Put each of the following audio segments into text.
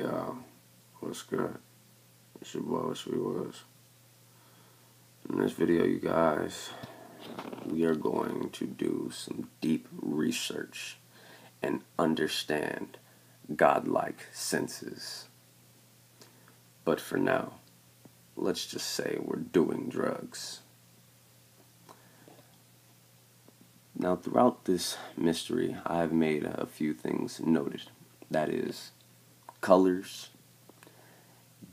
Yo, what's good? It's your boy, Woodz. In this video, you guys, we are going to do some deep research and understand godlike senses. But for now, let's just say we're doing drugs. Now, throughout this mystery, I've made a few things noted. That is, colors,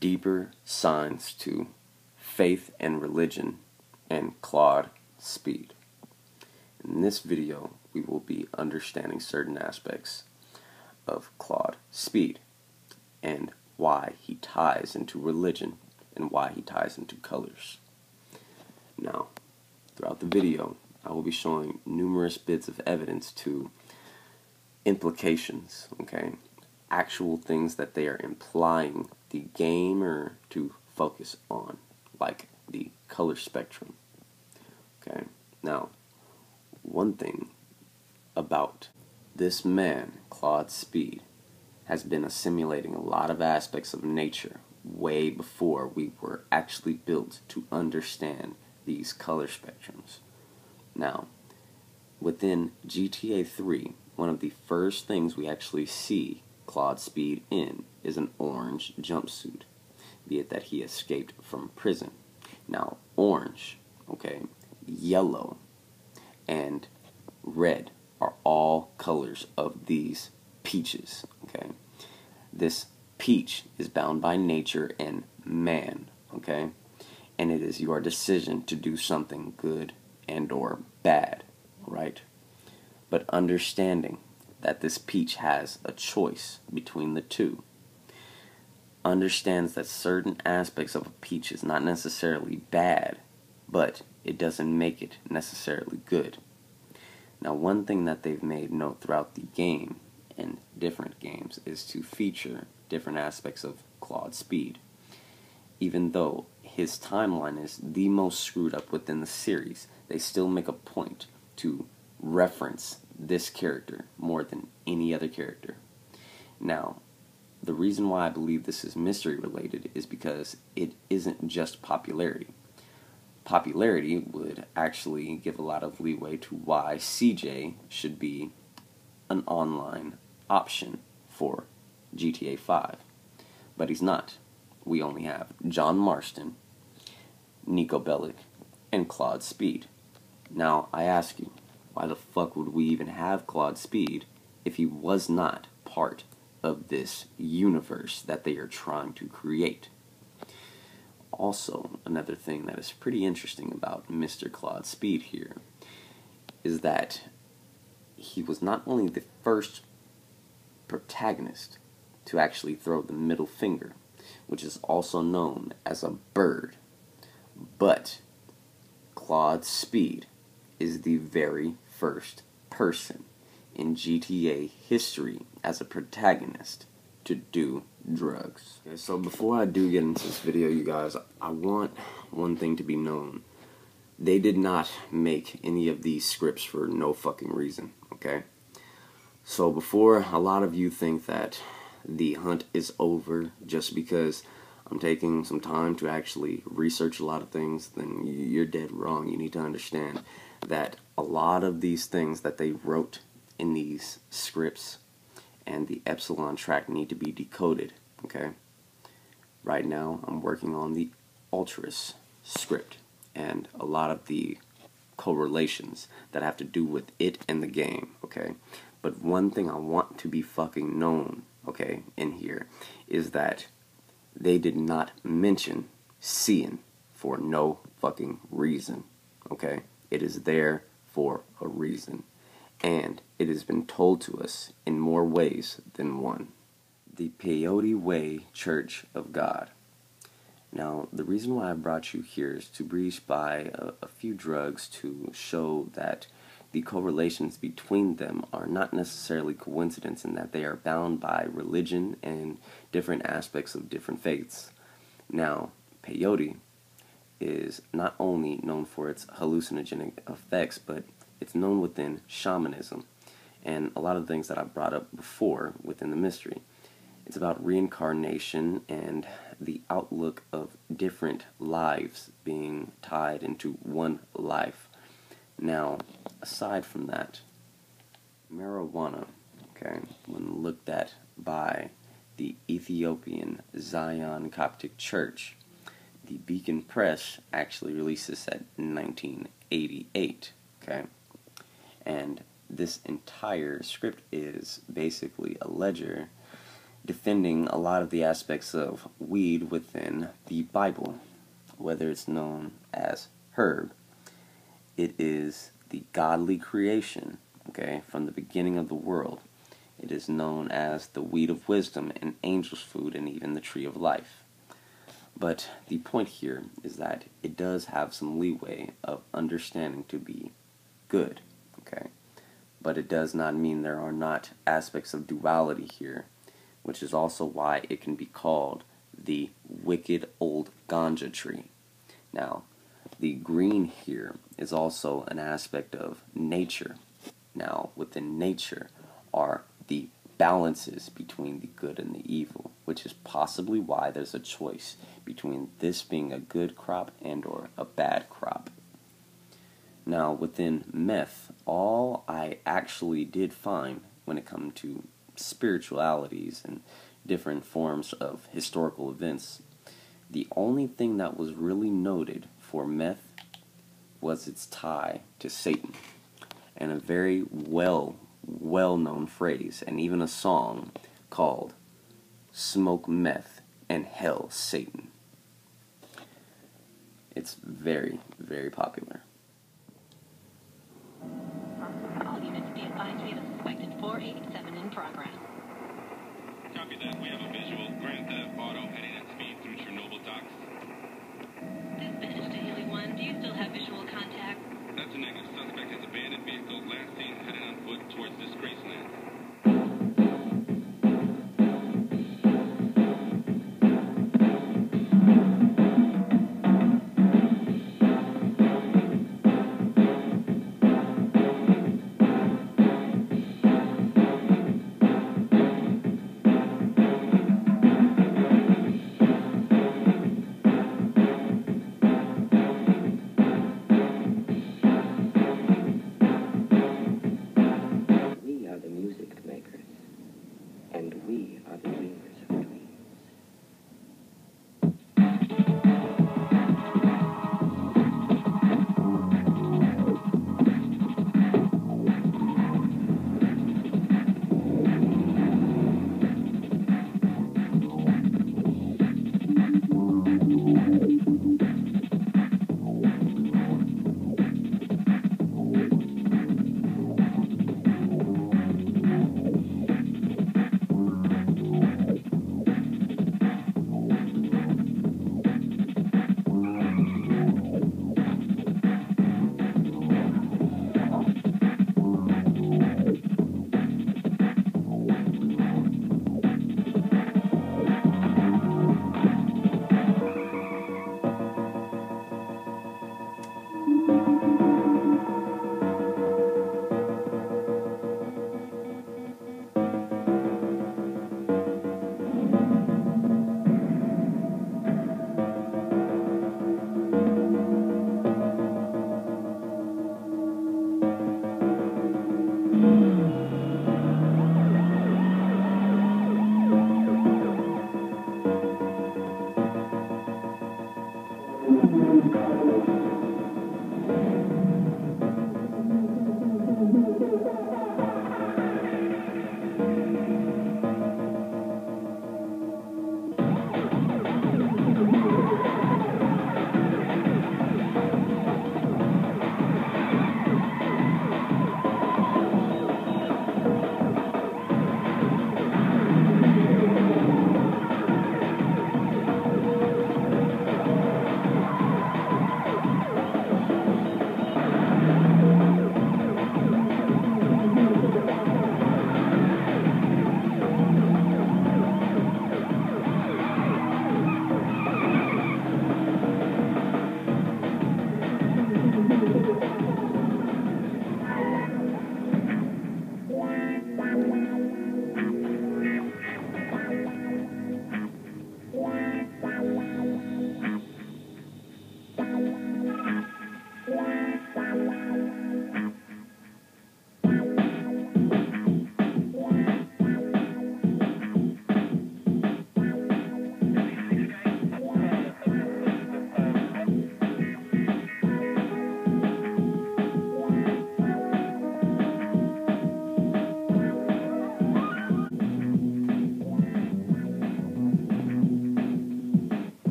deeper signs to faith and religion, and Claude speed. In this video, we will be understanding certain aspects of Claude speed and why he ties into religion and why he ties into colors. Now, throughout the video, I will be showing numerous bits of evidence to implications, okay? Actual things that they are implying the gamer to focus on, like the color spectrum. Okay, now, one thing about this man, Claude Speed, has been assimilating a lot of aspects of nature way before we were actually built to understand these color spectrums. Now, within GTA 3, one of the first things we actually see Claude Speed in is an orange jumpsuit, be it that he escaped from prison. Now, orange, okay, yellow, and red are all colors of these peaches, okay? This peach is bound by nature and man, okay? And it is your decision to do something good and or bad, right? But understanding that this peach has a choice between the two, understands that certain aspects of a peach is not necessarily bad, but it doesn't make it necessarily good. Now, one thing that they've made note throughout the game and different games is to feature different aspects of Claude Speed. Even though his timeline is the most screwed up within the series, they still make a point to reference this character more than any other character. Now, the reason why I believe this is mystery related is because it isn't just popularity. Popularity would actually give a lot of leeway to why CJ should be an online option for GTA 5. But he's not. We only have John Marston, Nico Bellic, and Claude Speed. Now, I ask you, why the fuck would we even have Claude Speed if he was not part of this universe that they are trying to create? Also, another thing that is pretty interesting about Mr. Claude Speed here is that he was not only the first protagonist to actually throw the middle finger, which is also known as a bird, but Claude Speed is the very first person in GTA history as a protagonist to do drugs. Okay, so before I do get into this video, you guys, I want one thing to be known. They did not make any of these scripts for no fucking reason, okay? So before a lot of you think that the hunt is over just because I'm taking some time to actually research a lot of things, then you're dead wrong. You need to understand that a lot of these things that they wrote in these scripts and the Epsilon track need to be decoded, okay? Right now, I'm working on the Ultras script and a lot of the correlations that have to do with it and the game, okay? But one thing I want to be fucking known, okay, in here, is that they did not mention seeing for no fucking reason, okay? It is there for a reason, and it has been told to us in more ways than one. The Peyote Way Church of God. Now, the reason why I brought you here is to breeze by a few drugs to show that the correlations between them are not necessarily coincidence in that they are bound by religion and different aspects of different faiths. Now, peyote is not only known for its hallucinogenic effects, but it's known within shamanism and a lot of things that I brought up before within the mystery. It's about reincarnation and the outlook of different lives being tied into one life. Now, aside from that, marijuana, okay, when looked at by the Ethiopian Zion Coptic Church, the Beacon Press actually released this at 1988, okay? And this entire script is basically a ledger defending a lot of the aspects of weed within the Bible, whether it's known as herb. It is the godly creation, okay, from the beginning of the world. It is known as the weed of wisdom and angel's food and even the tree of life. But the point here is that it does have some leeway of understanding to be good, okay? But it does not mean there are not aspects of duality here, which is also why it can be called the wicked old ganja tree. Now, the green here is also an aspect of nature. Now, within nature are the balances between the good and the evil, which is possibly why there's a choice between this being a good crop and or a bad crop. Now, within meth, all I actually did find when it comes to spiritualities and different forms of historical events, the only thing that was really noted for meth was its tie to Satan, and a very well-known phrase, and even a song called "Smoke Meth and Hell Satan." It's very, very popular. All units be advised we have a suspected 487 in progress. Copy that. We have a visual. Grand Theft Auto heading at speed through Chernobyl docks. Dispatch to Haley 1. Do you still have visual contact? That's a negative. Suspect has abandoned vehicle. Last seen headed on foot towards Disgraceland.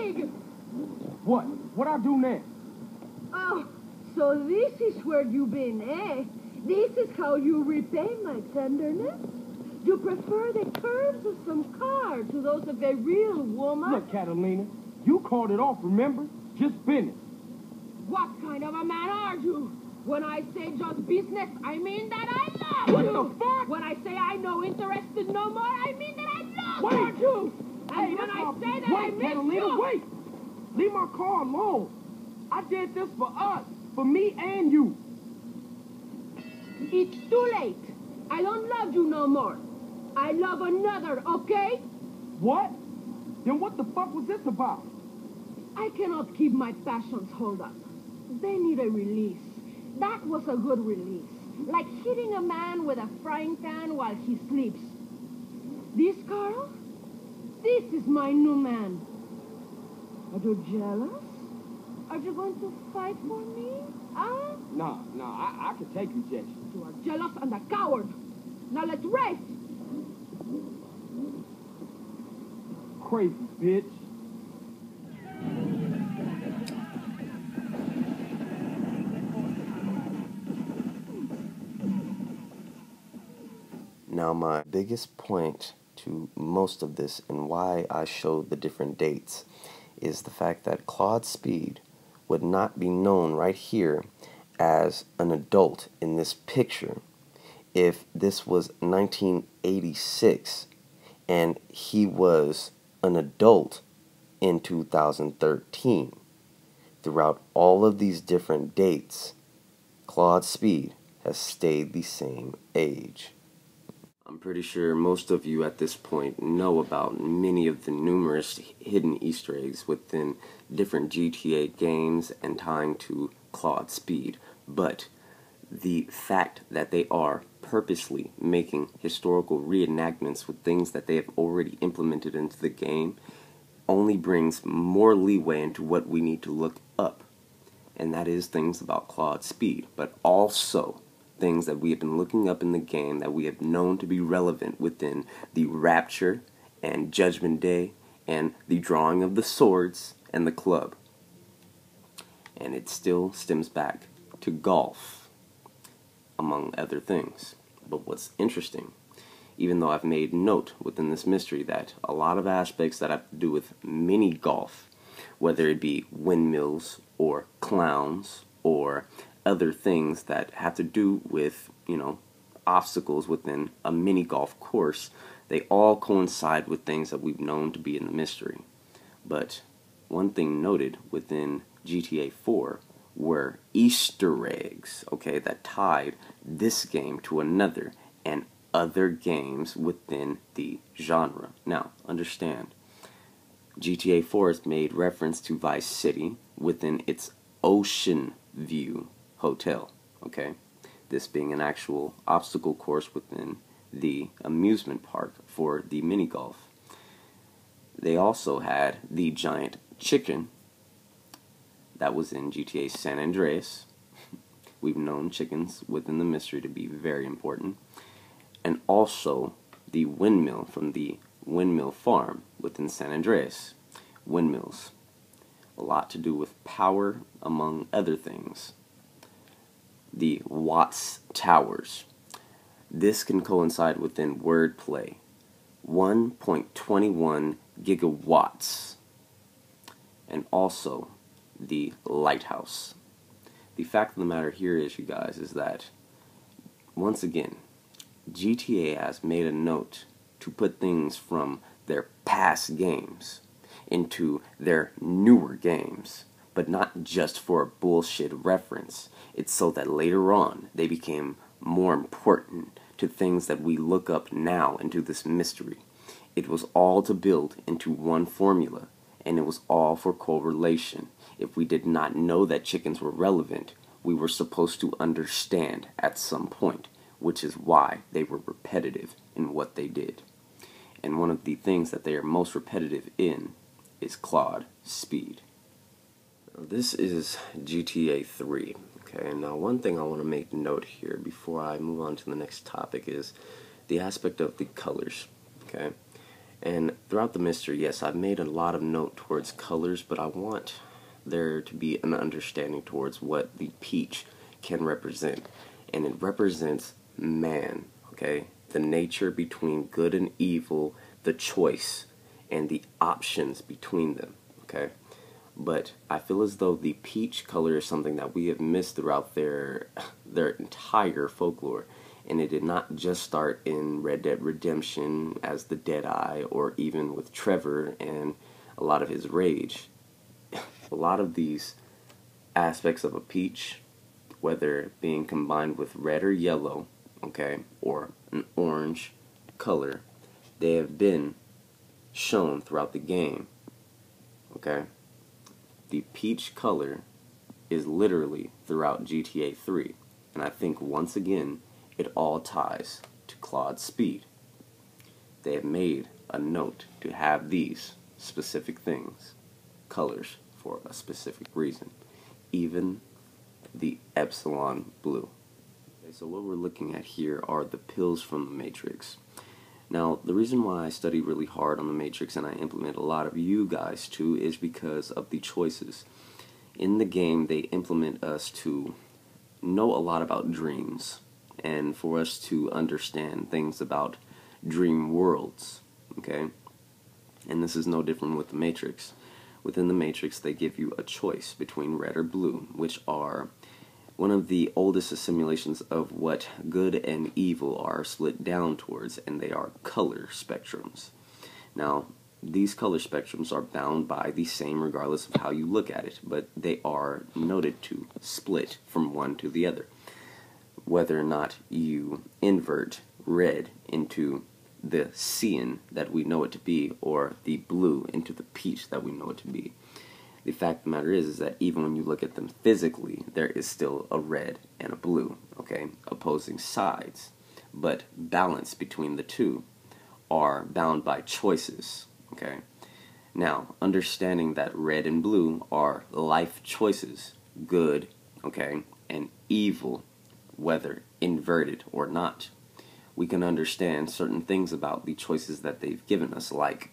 pig! What? What I do now? Oh, so this is where you've been, eh? This is how you repay my tenderness? You prefer the curves of some car to those of a real woman? Look, Catalina, you called it off, remember? Just business. What kind of a man are you? When I say just business, I mean that I love What you. the fuck? When I say I no interested no more, I mean that I love Wait. you. And Hey, when that's I my... say that I Wait, miss Catalina, you. wait! Leave my car alone. I did this for us, for me and you. It's too late. I don't love you no more. I love another, okay? What? Then what the fuck was this about? I cannot keep my passions hold up. They need a release. That was a good release. Like hitting a man with a frying pan while he sleeps. This, Carl? This is my new man. Are you jealous? Are you going to fight for me? Huh? Nah, I can take rejection. You are jealous and a coward. Now let's race. Crazy bitch. Now, my biggest point to most of this and why I showed the different dates is the fact that Claude Speed would not be known right here as an adult in this picture if this was 1986 and he was an adult in 2013. Throughout all of these different dates, Claude Speed has stayed the same age. I'm pretty sure most of you at this point know about many of the numerous hidden Easter eggs within different GTA games and tying to Claude Speed, but the fact that they are purposely making historical reenactments with things that they have already implemented into the game only brings more leeway into what we need to look up, and that is things about Claude Speed, but also things that we have been looking up in the game that we have known to be relevant within the Rapture and Judgment Day and the drawing of the swords and the club. And it still stems back to golf, among other things. But what's interesting, even though I've made note within this mystery that a lot of aspects that have to do with mini golf, whether it be windmills or clowns or other things that have to do with, obstacles within a mini golf course, they all coincide with things that we've known to be in the mystery. But one thing noted within GTA 4 were Easter eggs, that tied this game to another and other games within the genre. Now, understand, GTA 4 has made reference to Vice City within its Ocean View Hotel, this being an actual obstacle course within the amusement park for the mini golf. They also had the giant chicken that was in GTA San Andreas. We've known chickens within the mystery to be very important. And also the windmill from the windmill farm within San Andreas. Windmills. A lot to do with power, among other things. The Watts Towers. This can coincide within wordplay. 1.21 gigawatts. And also the lighthouse. The fact of the matter here is, you guys, is that once again, GTA has made a note to put things from their past games into their newer games, but not just for a bullshit reference. It's so that later on they became more important to things that we look up now into this mystery. It was all to build into one formula, and it was all for correlation. If we did not know that chickens were relevant, we were supposed to understand at some point, which is why they were repetitive in what they did. And one of the things that they are most repetitive in is Claude Speed. Now, this is GTA 3. Now one thing I want to make note here before I move on to the next topic is the aspect of the colors. And throughout the mystery, yes, I've made a lot of note towards colors, but I want there to be an understanding towards what the peach can represent. And it represents man, okay? The nature between good and evil, the choice, and the options between them, okay? But I feel as though the peach color is something that we have missed throughout their entire folklore. And it did not just start in Red Dead Redemption as the Deadeye, or even with Trevor and a lot of his rage. A lot of these aspects of a peach, whether being combined with red or yellow, okay, or an orange color, they have been shown throughout the game, okay? The peach color is literally throughout GTA 3, and I think once again, it all ties to Claude's speed. They have made a note to have these specific things, colors, for a specific reason. Even the Epsilon blue. Okay, so what we're looking at here are the pills from the Matrix. Now, the reason why I study really hard on the Matrix and I implement a lot of you guys too is because of the choices. In the game, they implement us to know a lot about dreams, and for us to understand things about dream worlds, okay? And this is no different with the Matrix. Within the Matrix, they give you a choice between red or blue, which are one of the oldest simulations of what good and evil are split down towards, and they are color spectrums. Now, these color spectrums are bound by the same regardless of how you look at it, but they are noted to split from one to the other. Whether or not you invert red into the cyan that we know it to be, or the blue into the peach that we know it to be. The fact of the matter is that even when you look at them physically, there is still a red and a blue, okay, opposing sides. But balance between the two are bound by choices, okay. Now, understanding that red and blue are life choices, good, okay, and evil, whether inverted or not, we can understand certain things about the choices that they've given us, like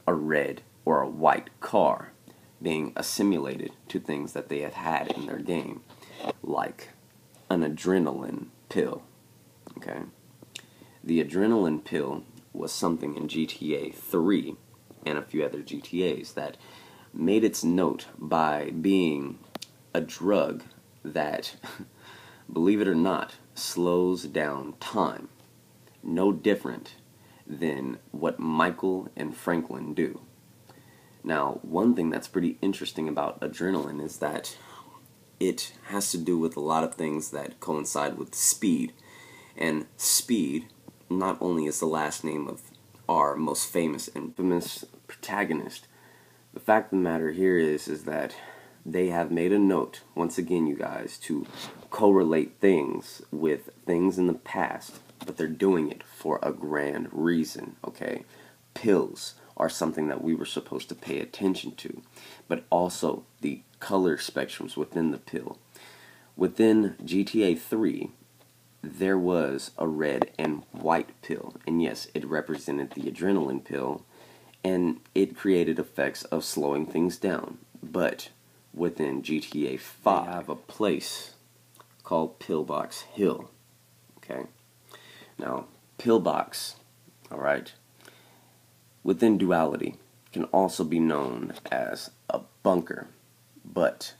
a red or a white car being assimilated to things that they have had in their game, like an adrenaline pill, okay? The adrenaline pill was something in GTA 3 and a few other GTAs that made its note by being a drug that, believe it or not, slows down time. No different than what Michael and Franklin do. Now, one thing that's pretty interesting about adrenaline is that it has to do with a lot of things that coincide with speed. And speed not only is the last name of our most famous and infamous protagonist, the fact of the matter here is that they have made a note, once again you guys, to correlate things with things in the past, but they're doing it for a grand reason, okay? Pills are something that we were supposed to pay attention to, but also the color spectrums within the pill. Within GTA 3, there was a red and white pill, and yes, it represented the adrenaline pill, and it created effects of slowing things down. But within GTA 5, they have a place called Pillbox Hill, okay? Now, Pillbox, alright, within duality, can also be known as a bunker, but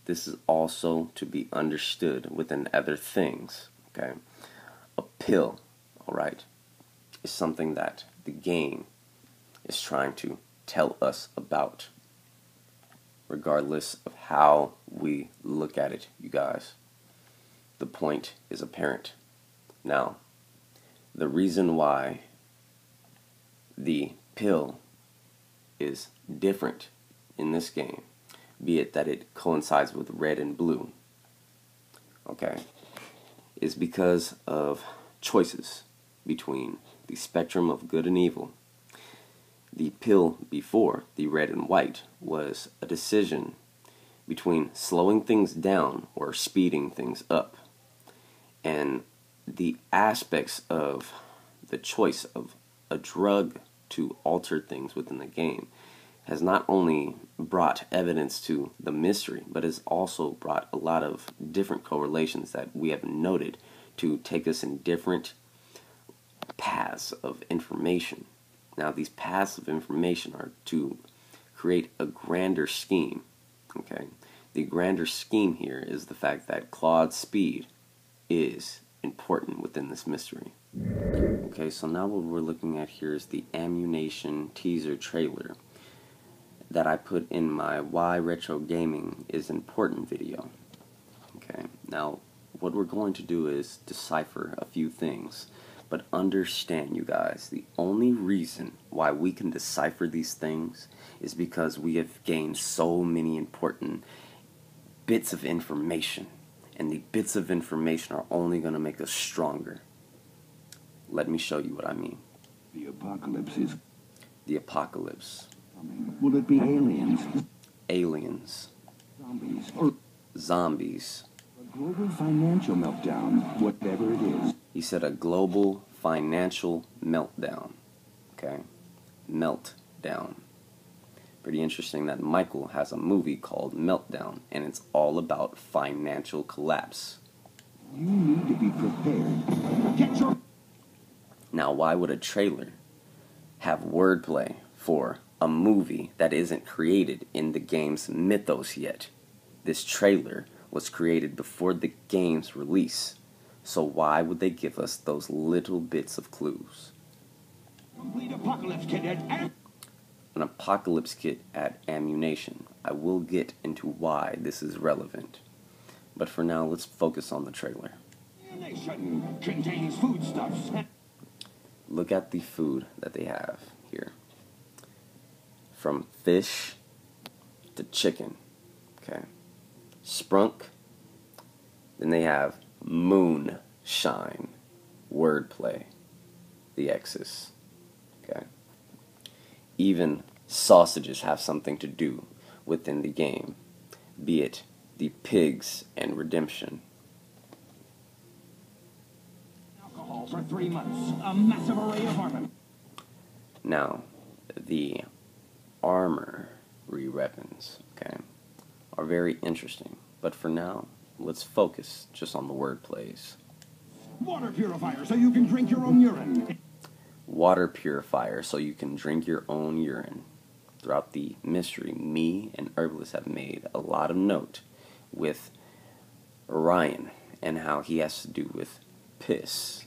this is also to be understood within other things, okay? A pill, alright, is something that the game is trying to tell us about, regardless of how we look at it, you guys. The point is apparent. Now, the reason why the pill is different in this game, be it that it coincides with red and blue, okay, is because of choices between the spectrum of good and evil. The pill before, the red and white, was a decision between slowing things down or speeding things up. And the aspects of the choice of a drug to alter things within the game has not only brought evidence to the mystery, but has also brought a lot of different correlations that we have noted to take us in different paths of information. Now, these paths of information are to create a grander scheme. Okay, the grander scheme here is the fact that Claude's speed is important within this mystery. Okay, so now what we're looking at here is the Ammunition teaser trailer that I put in my Why Retro Gaming is Important video. Okay, now what we're going to do is decipher a few things, but understand, you guys, the only reason why we can decipher these things is because we have gained so many important bits of information, and the bits of information are only going to make us stronger. Let me show you what I mean. The apocalypse is The apocalypse. coming. Will it be aliens? Aliens. Zombies? Or Zombies. a global financial meltdown? Whatever it is. He said a global financial meltdown. Okay? Meltdown. Pretty interesting that Michael has a movie called Meltdown, and it's all about financial collapse. You need to be prepared. Get your... Now, why would a trailer have wordplay for a movie that isn't created in the game's mythos yet? This trailer was created before the game's release, so why would they give us those little bits of clues? Complete apocalypse kit at... An apocalypse kit at Ammunition. I will get into why this is relevant. But for now, let's focus on the trailer. Nation contains foodstuffs. Look at the food that they have here. From fish to chicken. Okay. Sprunk. Then they have moonshine. Wordplay. The X's. Okay. Even sausages have something to do within the game, be it the pigs and redemption. Alcohol for 3 months. A massive array of armament. Now, the armory weapons, okay, are very interesting. But for now, let's focus just on the word plays. Water purifier so you can drink your own urine. Water purifier so you can drink your own urine. Throughout the mystery, me and Herbalist have made a lot of note with Ryan and how he has to do with piss.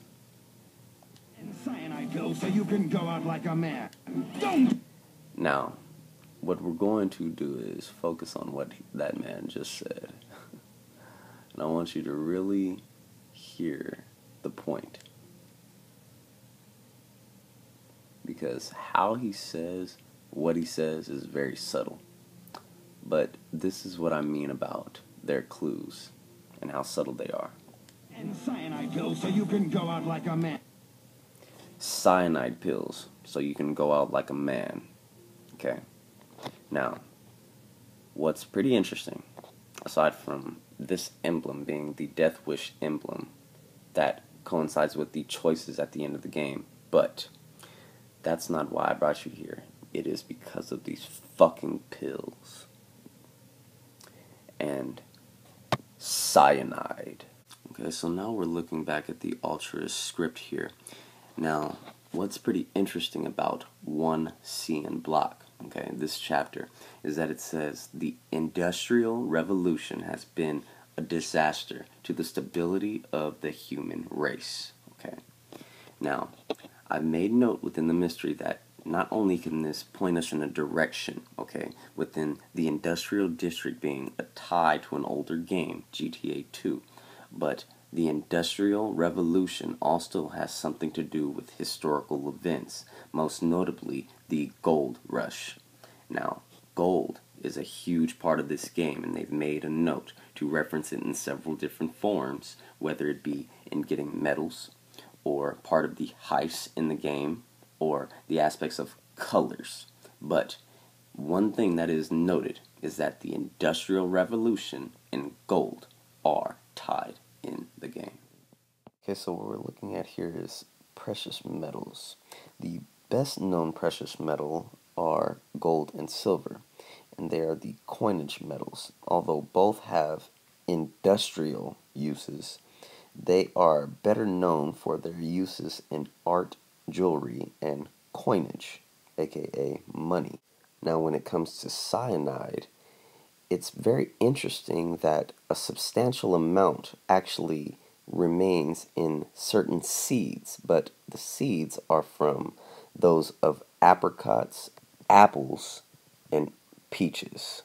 And cyanide pills so you can go out like a man. Don't! Now, what we're going to do is focus on what that man just said. And I want you to really hear the point. Because how he says what he says is very subtle. But this is what I mean about their clues and how subtle they are. And cyanide pills so you can go out like a man. Cyanide pills so you can go out like a man. Okay. Now, what's pretty interesting, aside from this emblem being the Death Wish emblem that coincides with the choices at the end of the game, but that's not why I brought you here. It is because of these fucking pills. And cyanide. Okay, so now we're looking back at the Ultra script here. Now, what's pretty interesting about 1C in block, okay, this chapter, is that it says the Industrial Revolution has been a disaster to the stability of the human race. Okay. Now, I've made note within the mystery that not only can this point us in a direction, okay, within the Industrial District being a tie to an older game, GTA 2, but the Industrial Revolution also has something to do with historical events, most notably the Gold Rush. Now, gold is a huge part of this game, and they've made a note to reference it in several different forms, whether it be in getting medals, or part of the heists in the game, or the aspects of colors. But one thing that is noted is that the Industrial Revolution and gold are tied in the game. Okay, so what we're looking at here is precious metals. The best known precious metal are gold and silver, and they are the coinage metals. Although both have industrial uses, they are better known for their uses in art, jewelry, and coinage, aka money. Now, when it comes to cyanide, it's very interesting that a substantial amount actually remains in certain seeds, but the seeds are from those of apricots, apples, and peaches.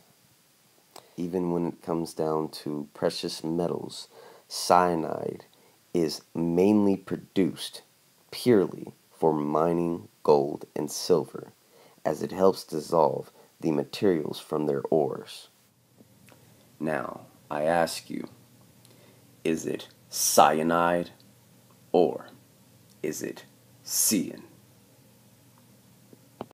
Even when it comes down to precious metals, cyanide is mainly produced purely for mining gold and silver, as it helps dissolve the materials from their ores. Now, I ask you, is it cyanide or is it cyan?